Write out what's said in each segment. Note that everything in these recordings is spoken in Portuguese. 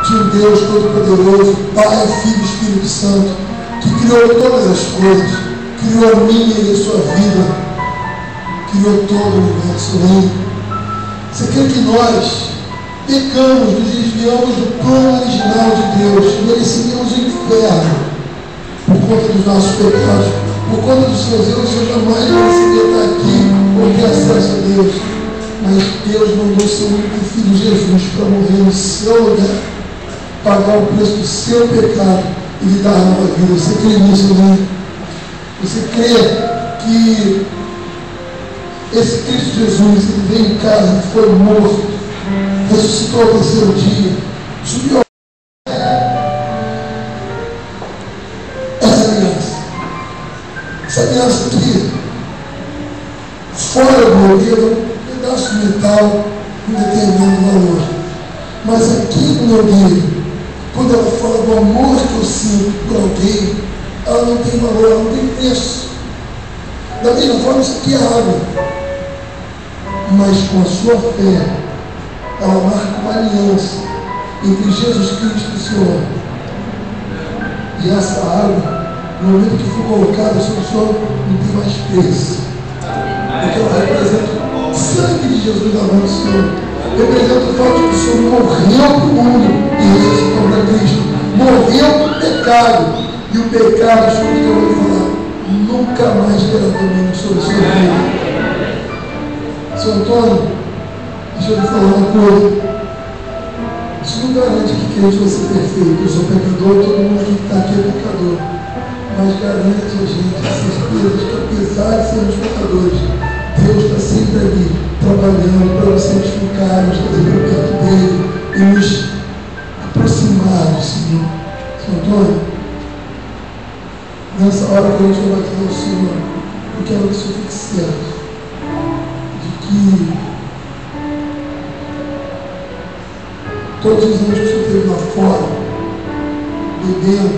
de um Deus Todo-Poderoso, Pai, Filho e Espírito Santo, que criou todas as coisas, criou a minha e a sua vida, criou todo o universo, amém? Você crê que nós pecamos, nos desviamos do plano original de Deus, merecíamos o inferno por conta dos nossos pecados, por conta dos seus erros? Eu jamais mereceria estar aqui ou ter acesso a Deus, mas Deus mandou seu único Filho Jesus para morrer no seu lugar, pagar o preço do seu pecado e lhe dar nova vida. Você crê nisso, né? Você crê que esse Cristo Jesus, ele veio em casa, foi morto, ressuscitou ao terceiro dia, subiu ao essa aliança aqui, fora do modelo, um pedaço de metal, um determinado valor. Mas aqui no modelo, quando ela fala do amor que eu sinto por alguém, ela não tem valor, ela não tem preço. Da mesma forma, isso aqui é água. Mas com a sua fé, ela marca uma aliança entre Jesus Cristo e o Senhor. E essa água, no momento que for colocada sobre o Senhor, não tem mais preço. Porque ela representa o sangue de Jesus da mão do Senhor. Representa o fato de que o Senhor morreu para o mundo e ressuscitou para Cristo. Morreu para o pecado. E o pecado, escuta o que eu vou falar, nunca mais terá domínio sobre a sua vida. Seu Antônio, deixa eu lhe falar uma coisa. Isso não garante que crente vai ser perfeito. Eu sou pecador, todo mundo que está aqui é pecador. Mas garante a gente a certeza de que, apesar de sermos pecadores, Deus está sempre ali, trabalhando para nos santificar, nos trazer para perto dele e nos aproximar do Senhor. Seu Antônio, nessa hora que a gente vai bater ao Senhor, eu quero que o Senhor fique certo de que todos os anos que o Senhor esteve lá fora, bebendo,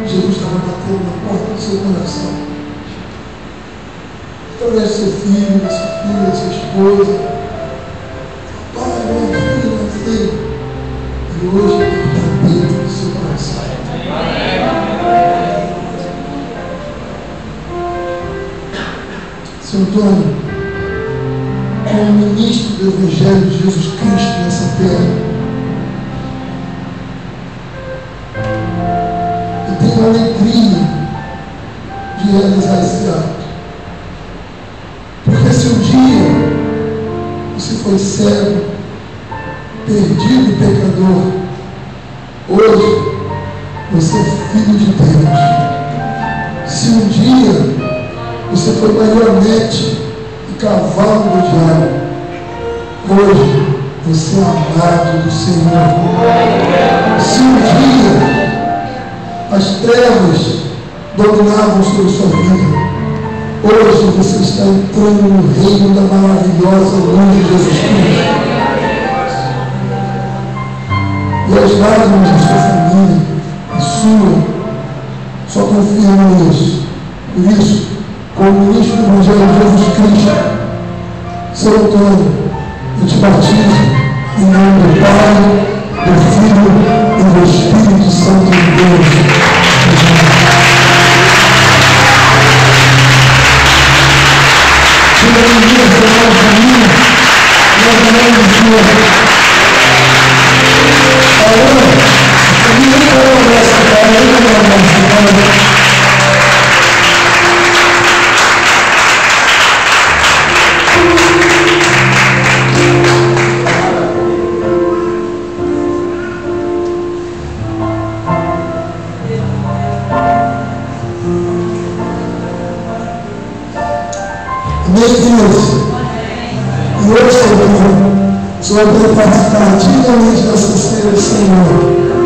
Jesus estava batendo na porta do seu coração. Através do seu filho, da sua filha, da sua esposa. Pai, mãe, filho. E hoje ele está dentro do seu coração. Seu Antônio, como ministro do Evangelho de Jesus Cristo nessa terra, a alegria de realizar esse ato. Porque se um dia você foi cego, perdido e pecador, hoje você é filho de Deus. Se um dia você foi marionete e cavalo do diabo, hoje você é amado do Senhor. Se um dia as trevas dominavam sobre sua vida, hoje você está entrando no reino da maravilhosa luz de Jesus Cristo. E as lágrimas da sua família, a sua, só confirmam isso. Por isso, como ministro do Evangelho de Jesus Cristo, Seu Antônio, eu te batizo em nome do Pai, do Filho e do Espírito Santo de Deus. Você vai poder participar dignamente dessa ceia do Senhor.